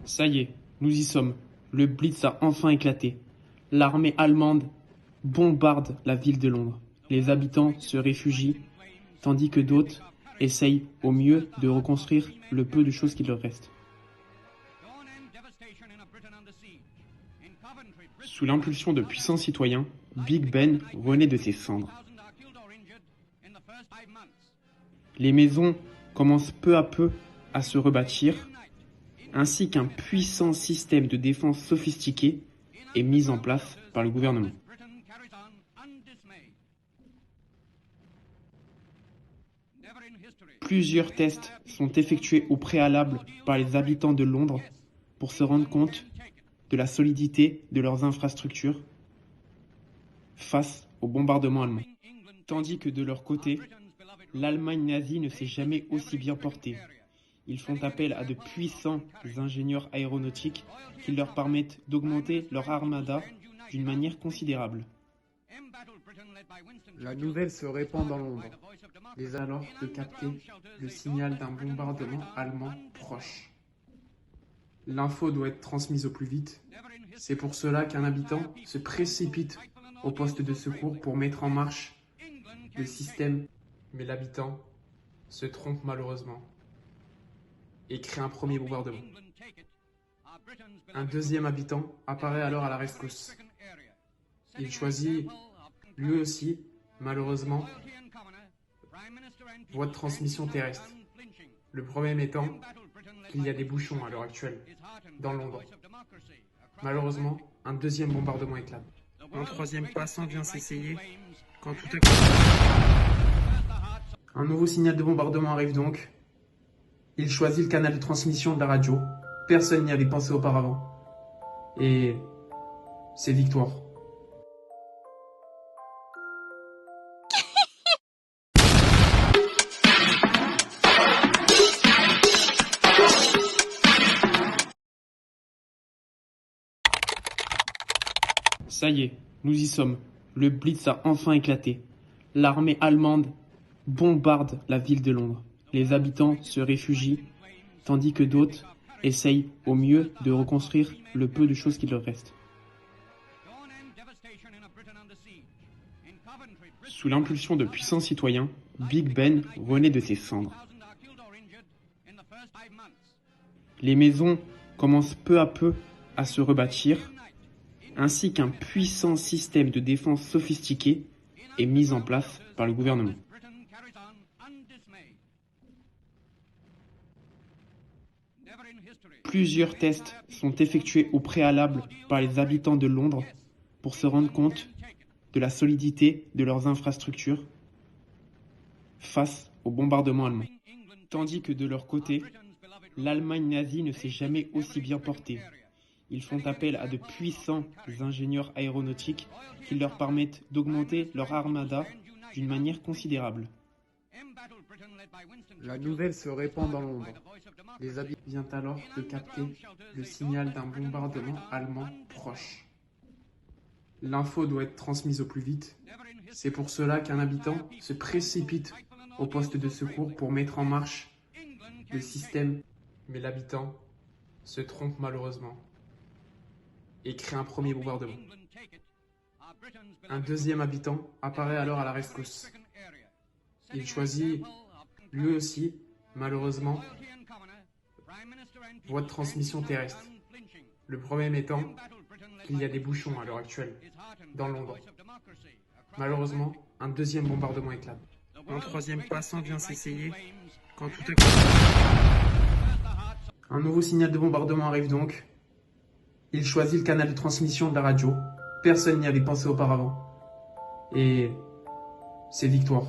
Ça y est, nous y sommes. Le Blitz a enfin éclaté. L'armée allemande bombarde la ville de Londres. Les habitants se réfugient, tandis que d'autres essayent au mieux de reconstruire le peu de choses qu'il leur reste. Sous l'impulsion de puissants citoyens, Big Ben renaît de ses cendres. Les maisons commencent peu à peu à se rebâtir, ainsi qu'un puissant système de défense sophistiqué est mis en place par le gouvernement. Plusieurs tests sont effectués au préalable par les habitants de Londres pour se rendre compte de la solidité de leurs infrastructures face au bombardement allemand. Tandis que de leur côté, l'Allemagne nazie ne s'est jamais aussi bien portée. Ils font appel à de puissants ingénieurs aéronautiques qui leur permettent d'augmenter leur armada d'une manière considérable. La nouvelle se répand dans Londres, les alors de capter le signal d'un bombardement allemand proche. L'info doit être transmise au plus vite. C'est pour cela qu'un habitant se précipite au poste de secours pour mettre en marche le système. Mais l'habitant se trompe malheureusement et crée un premier bombardement. Un deuxième habitant apparaît alors à la rescousse. Il choisit, lui aussi, malheureusement, voie de transmission terrestre. Le problème étant qu'il y a des bouchons à l'heure actuelle, dans Londres. Malheureusement, un deuxième bombardement éclate. Un troisième passant vient s'essayer quand tout à coup... Un nouveau signal de bombardement arrive donc. Il choisit le canal de transmission de la radio. Personne n'y avait pensé auparavant. Et c'est victoire. Ça y est, nous y sommes. Le Blitz a enfin éclaté. L'armée allemande bombarde la ville de Londres. Les habitants se réfugient, tandis que d'autres essayent au mieux de reconstruire le peu de choses qu'il leur reste. Sous l'impulsion de puissants citoyens, Big Ben renaît de ses cendres. Les maisons commencent peu à peu à se rebâtir, ainsi qu'un puissant système de défense sophistiqué est mis en place par le gouvernement. Plusieurs tests sont effectués au préalable par les habitants de Londres pour se rendre compte de la solidité de leurs infrastructures face au bombardement allemand. Tandis que de leur côté, l'Allemagne nazie ne s'est jamais aussi bien portée. Ils font appel à de puissants ingénieurs aéronautiques qui leur permettent d'augmenter leur armada d'une manière considérable. La nouvelle se répand dans Londres. Les habitants viennent alors de capter le signal d'un bombardement allemand proche. L'info doit être transmise au plus vite. C'est pour cela qu'un habitant se précipite au poste de secours pour mettre en marche le système. Mais l'habitant se trompe malheureusement et crée un premier bombardement. Un deuxième habitant apparaît alors à la rescousse. Il choisit, lui aussi, malheureusement, voie de transmission terrestre. Le problème étant qu'il y a des bouchons à l'heure actuelle, dans Londres. Malheureusement, un deuxième bombardement éclate. Un troisième passant vient s'essayer quand tout à coup... Un nouveau signal de bombardement arrive donc. Il choisit le canal de transmission de la radio. Personne n'y avait pensé auparavant. Et c'est victoire.